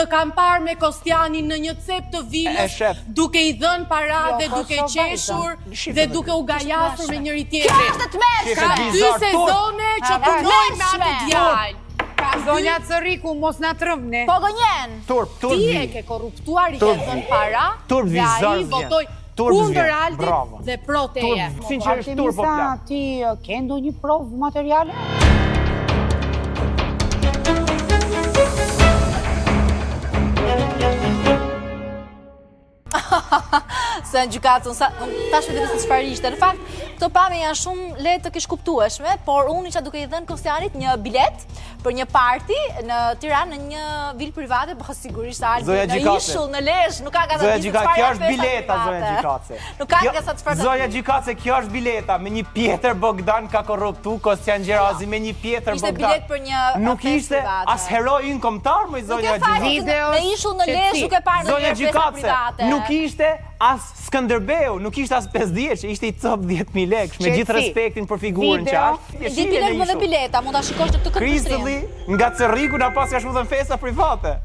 Të kam parë me Kostianin në një cep të vilës, duke i dhënë para dhe duke qeshur dhe duke u gajasur me njëri tjetrin. Kjo është të meshme! Ka 2 sezone që punojnë me atë djalë. Zonja Cëriku, mos na trëmne. Po gënjen! Ti e ke korruptuar, i ke dhënë para, dhe ai votoi kundër Aldit dhe pro teje. Sinqerisht turp po plan. Ti ke ndonjë provë materiale? Se në gjykatën, tash me dhe se çfarë ishte. Në fakt, këto pamje janë shumë lehtë të kish kuptueshme, por unë isha duke i dhënë Kostianit një bilet për një party në Tiranë në një vilë private, po sigurisht Albi në Ishull, në Lezhë, nuk ka Zoja Gjikace, kjo është bileta, Zoja Gjikace. Nuk ka nga sa çfarë. Zoja Gjikace, kjo është bileta, me një Pjetër Bogdan ka korruptu Kostian Gjerazi, me një Pjetër Bogdan. Ishte bilet për një nuk ishte as heroj ynë kombëtar, më Zoja Gjikace. Në Ishull, në Lezhë, nuk e parë në një festa private. Nuk ishte as Skënderbeu, nuk ishte as 50, ishte i cop 10.000 lekësh, me gjithë respektin për figurën që është. Di bilet më dhe bileta, mund ta shikosh në këtë Kristelli nga Cërriku na pas ka shudhën festa private.